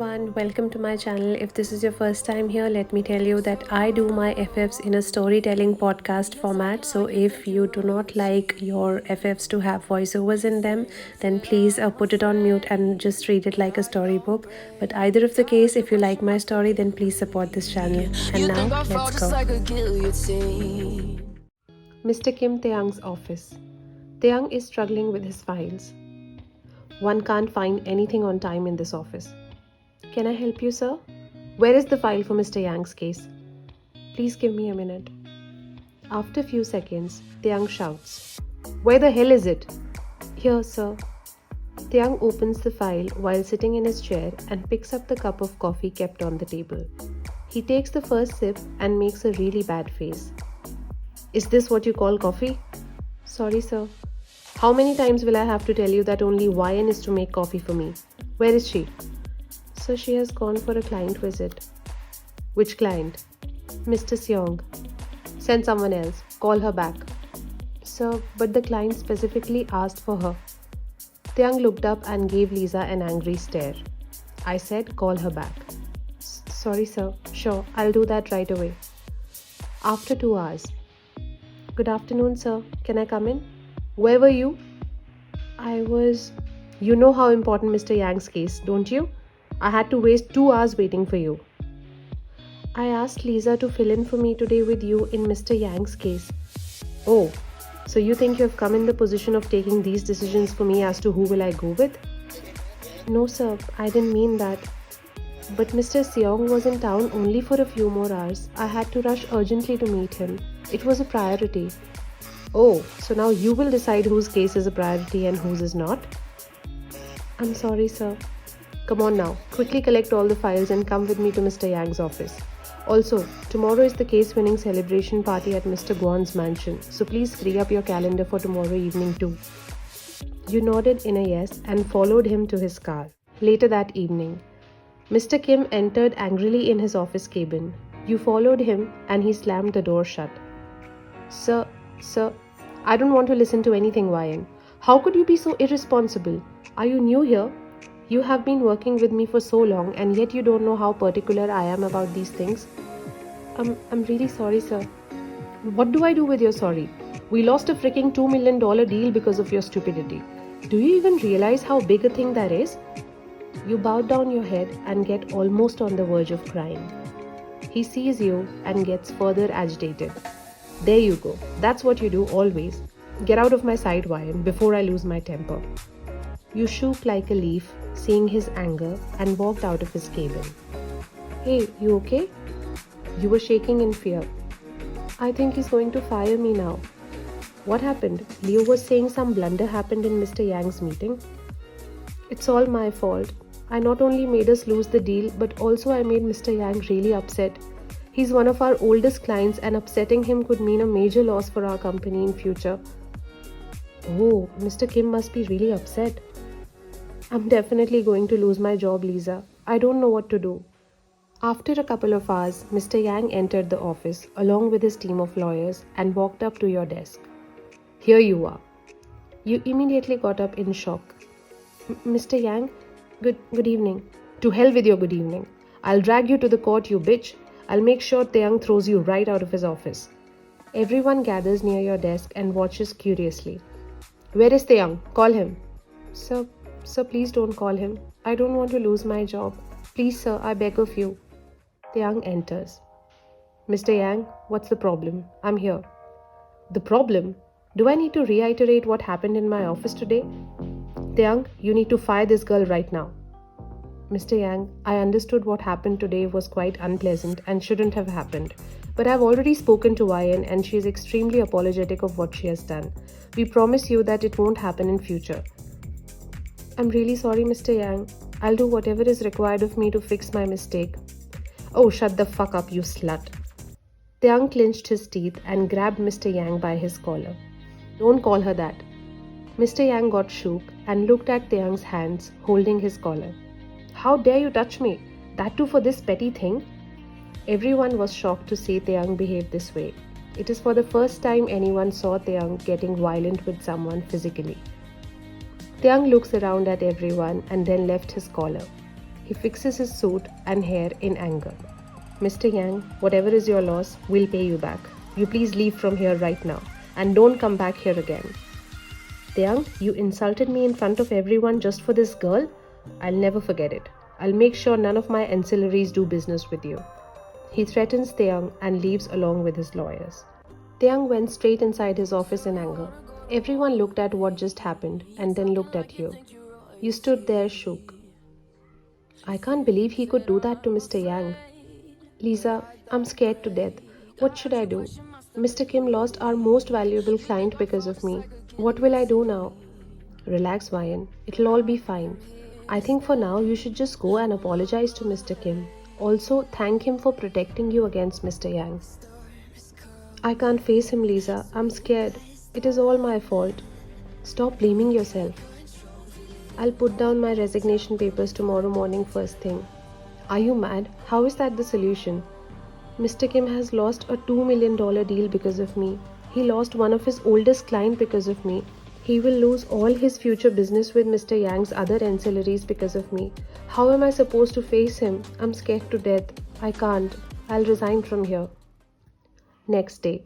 everyone, welcome to my channel. If this is your first time here, let me tell you that I do my FFs in a storytelling podcast format. So if you do not like your FFs to have voiceovers in them, then please put it on mute and just read it like a storybook. But either of the case, if you like my story, then please support this channel. And now, let's go. Mr. Kim Taehyung's office. Taehyung is struggling with his files. One can't find anything on time in this office. Can I help you, sir? Where is the file for Mr. Yang's case? Please give me a minute. After a few seconds, Taehyung shouts, Where the hell is it? Here, sir. Taehyung opens the file while sitting in his chair and picks up the cup of coffee kept on the table. He takes the first sip and makes a really bad face. Is this what you call coffee? Sorry, sir. How many times will I have to tell you that only YN is to make coffee for me? Where is she? So she has gone for a client visit. Which client? Mr. Seong. Send someone else. Call her back. Sir, but the client specifically asked for her. Taehyung looked up and gave Lisa an angry stare. I said, call her back. Sorry, sir. Sure, I'll do that right away. After 2 hours. Good afternoon, sir. Can I come in? Where were you? I was... You know how important Mr. Yang's case, don't you? I had to waste 2 hours waiting for you. I asked Lisa to fill in for me today with you in Mr. Yang's case. Oh, so you think you have come in the position of taking these decisions for me as to who will I go with? No, sir, I didn't mean that. But Mr. Seong was in town only for a few more hours. I had to rush urgently to meet him. It was a priority. Oh, so now you will decide whose case is a priority and whose is not? I'm sorry, sir. Come on now, quickly collect all the files and come with me to Mr. Yang's office. Also, tomorrow is the case-winning celebration party at Mr. Guan's mansion, so please free up your calendar for tomorrow evening too. You nodded in a yes and followed him to his car. Later that evening, Mr. Kim entered angrily in his office cabin. You followed him and he slammed the door shut. Sir, I don't want to listen to anything, YN. How could you be so irresponsible? Are you new here? You have been working with me for so long and yet you don't know how particular I am about these things. I'm really sorry, sir. What do I do with your sorry? We lost a freaking $2 million deal because of your stupidity. Do you even realize how big a thing that is? You bow down your head and get almost on the verge of crying. He sees you and gets further agitated. There you go. That's what you do always. Get out of my sight, YN, before I lose my temper. You shook like a leaf, seeing his anger, and walked out of his cabin. Hey, you okay? You were shaking in fear. I think he's going to fire me now. What happened? Leo was saying some blunder happened in Mr. Yang's meeting. It's all my fault. I not only made us lose the deal, but also I made Mr. Yang really upset. He's one of our oldest clients and upsetting him could mean a major loss for our company in future. Oh, Mr. Kim must be really upset. I'm definitely going to lose my job, Lisa. I don't know what to do. After a couple of hours, Mr. Yang entered the office along with his team of lawyers and walked up to your desk. Here you are. You immediately got up in shock. Mr. Yang, good evening. To hell with your good evening. I'll drag you to the court, you bitch. I'll make sure Taehyung throws you right out of his office. Everyone gathers near your desk and watches curiously. Where is Taehyung? Call him. Sir, please don't call him. I don't want to lose my job. Please, sir, I beg of you. Taehyung enters. Mr. Yang, what's the problem? I'm here. The problem? Do I need to reiterate what happened in my office today? Taehyung, you need to fire this girl right now. Mr. Yang, I understood what happened today was quite unpleasant and shouldn't have happened. But I've already spoken to YN and she is extremely apologetic of what she has done. We promise you that it won't happen in future. I'm really sorry, Mr. Yang. I'll do whatever is required of me to fix my mistake. Oh, shut the fuck up, you slut. Taehyung clenched his teeth and grabbed Mr. Yang by his collar. Don't call her that. Mr. Yang got shook and looked at Taehyung's hands holding his collar. How dare you touch me? That too for this petty thing? Everyone was shocked to see Taehyung behave this way. It is for the first time anyone saw Taehyung getting violent with someone physically. Taehyung looks around at everyone and then left his collar. He fixes his suit and hair in anger. Mr. Yang, whatever is your loss, we'll pay you back. You please leave from here right now and don't come back here again. Taehyung, you insulted me in front of everyone just for this girl? I'll never forget it. I'll make sure none of my ancillaries do business with you. He threatens Taehyung and leaves along with his lawyers. Taehyung went straight inside his office in anger. Everyone looked at what just happened and then looked at you. You stood there shook. I can't believe he could do that to Mr. Yang. Lisa, I'm scared to death. What should I do? Mr. Kim lost our most valuable client because of me. What will I do now? Relax, Ryan. It'll all be fine. I think for now you should just go and apologize to Mr. Kim. Also, thank him for protecting you against Mr. Yang. I can't face him, Lisa. I'm scared. It is all my fault. Stop blaming yourself. I'll put down my resignation papers tomorrow morning first thing. Are you mad? How is that the solution? Mr. Kim has lost a $2 million deal because of me. He lost one of his oldest clients because of me. He will lose all his future business with Mr. Yang's other ancillaries because of me. How am I supposed to face him? I'm scared to death. I can't. I'll resign from here. Next day.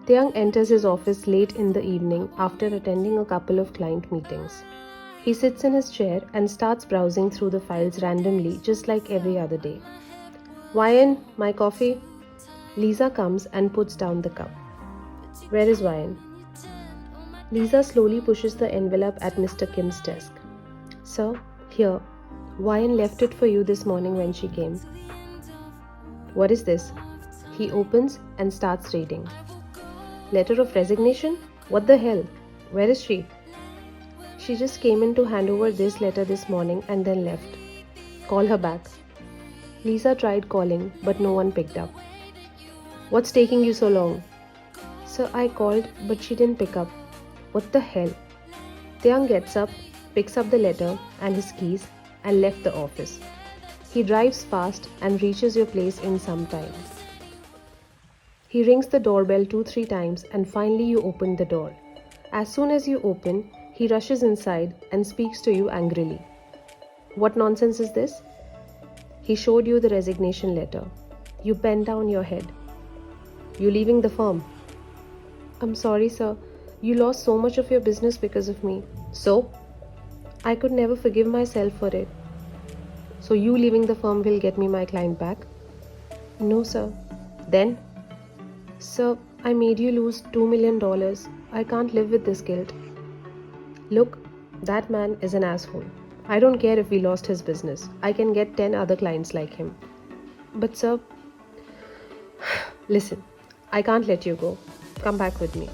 Taehyung enters his office late in the evening after attending a couple of client meetings. He sits in his chair and starts browsing through the files randomly, just like every other day. Ryan, my coffee? Lisa comes and puts down the cup. Where is Ryan? Lisa slowly pushes the envelope at Mr. Kim's desk. Sir, here. Ryan left it for you this morning when she came. What is this? He opens and starts reading. Letter of resignation? What the hell? Where is she? She just came in to hand over this letter this morning and then left. Call her back. Lisa tried calling, but no one picked up. What's taking you so long? Sir, I called, but she didn't pick up. What the hell? Taehyung gets up, picks up the letter and his keys and left the office. He drives fast and reaches your place in some time. He rings the doorbell 2-3 times and finally you open the door. As soon as you open, he rushes inside and speaks to you angrily. What nonsense is this? He showed you the resignation letter. You bent down your head. You leaving the firm? I'm sorry, sir. You lost so much of your business because of me. So? I could never forgive myself for it. So you leaving the firm will get me my client back? No, sir. Then? Sir, I made you lose $2 million. I can't live with this guilt. Look, that man is an asshole. I don't care if we lost his business. I can get 10 other clients like him. But sir, listen, I can't let you go. Come back with me.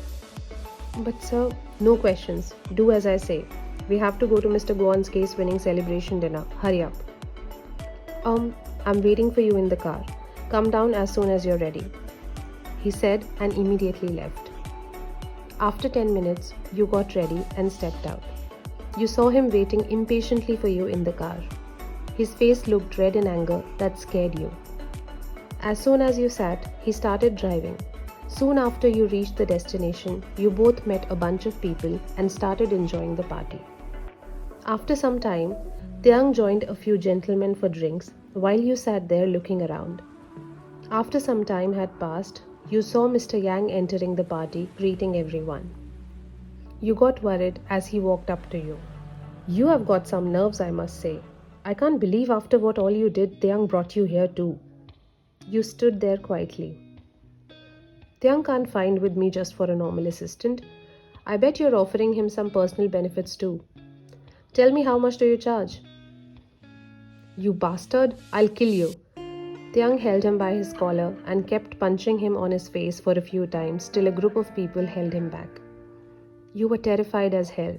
But sir, no questions. Do as I say. We have to go to Mr. Goan's case winning celebration dinner. Hurry up. I'm waiting for you in the car. Come down as soon as you're ready. He said and immediately left. After 10 minutes, you got ready and stepped out. You saw him waiting impatiently for you in the car. His face looked red in anger that scared you. As soon as you sat, he started driving. Soon after you reached the destination, you both met a bunch of people and started enjoying the party. After some time, Taehyung joined a few gentlemen for drinks while you sat there looking around. After some time had passed, you saw Mr. Yang entering the party, greeting everyone. You got worried as he walked up to you. You have got some nerves, I must say. I can't believe after what all you did, Taehyung brought you here too. You stood there quietly. Taehyung can't find with me just for a normal assistant. I bet you're offering him some personal benefits too. Tell me, how much do you charge? You bastard, I'll kill you. Taehyung held him by his collar and kept punching him on his face for a few times till a group of people held him back. You were terrified as hell.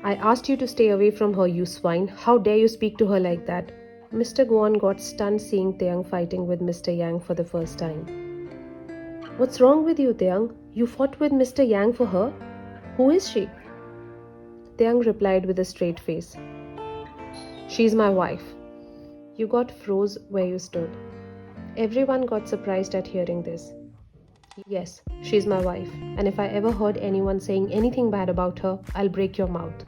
I asked you to stay away from her, you swine. How dare you speak to her like that? Mr. Goan got stunned seeing Taehyung fighting with Mr. Yang for the first time. What's wrong with you, Taehyung? You fought with Mr. Yang for her? Who is she? Taehyung replied with a straight face. She's my wife. You got froze where you stood. Everyone got surprised at hearing this. Yes, she's my wife, and if I ever heard anyone saying anything bad about her, I'll break your mouth.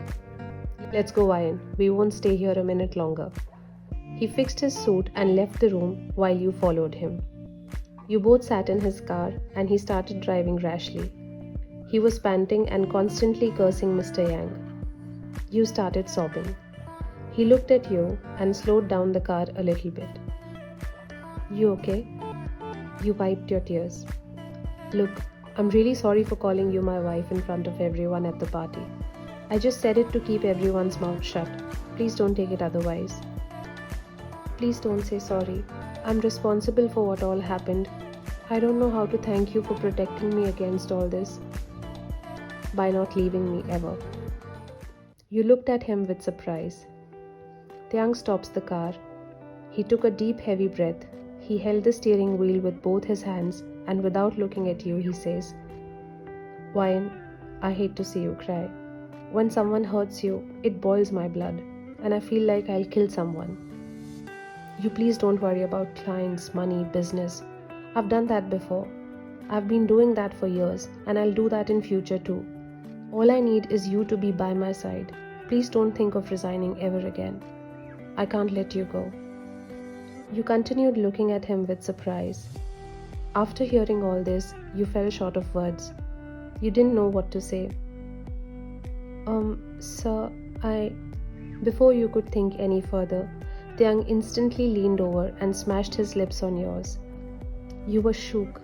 Let's go, Ryan. We won't stay here a minute longer. He fixed his suit and left the room while you followed him. You both sat in his car and he started driving rashly. He was panting and constantly cursing Mr. Yang. You started sobbing. He looked at you and slowed down the car a little bit. You okay? You wiped your tears. Look, I'm really sorry for calling you my wife in front of everyone at the party. I just said it to keep everyone's mouth shut. Please don't take it otherwise. Please don't say sorry. I'm responsible for what all happened. I don't know how to thank you for protecting me against all this. By not leaving me ever. You looked at him with surprise. Taehyung stops the car. He took a deep, heavy breath. He held the steering wheel with both his hands and without looking at you, he says, Wyan, I hate to see you cry. When someone hurts you, it boils my blood and I feel like I'll kill someone. You please don't worry about clients, money, business. I've done that before. I've been doing that for years and I'll do that in future too. All I need is you to be by my side. Please don't think of resigning ever again. I can't let you go. You continued looking at him with surprise. After hearing all this, you fell short of words. You didn't know what to say. Sir, Before you could think any further, Taehyung instantly leaned over and smashed his lips on yours. You were shook,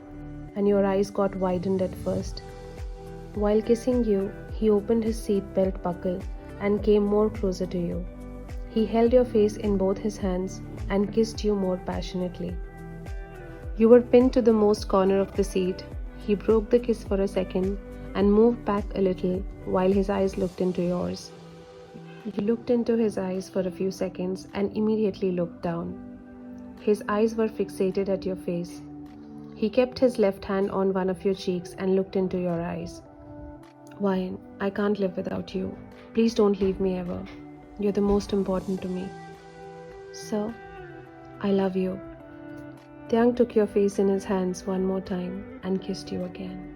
and your eyes got widened at first. While kissing you, he opened his seat belt buckle and came more closer to you. He held your face in both his hands and kissed you more passionately. You were pinned to the most corner of the seat. He broke the kiss for a second and moved back a little while his eyes looked into yours. You looked into his eyes for a few seconds and immediately looked down. His eyes were fixated at your face. He kept his left hand on one of your cheeks and looked into your eyes. Wyan, I can't live without you. Please don't leave me ever. You're the most important to me. Sir, I love you. Taehyung took your face in his hands one more time and kissed you again.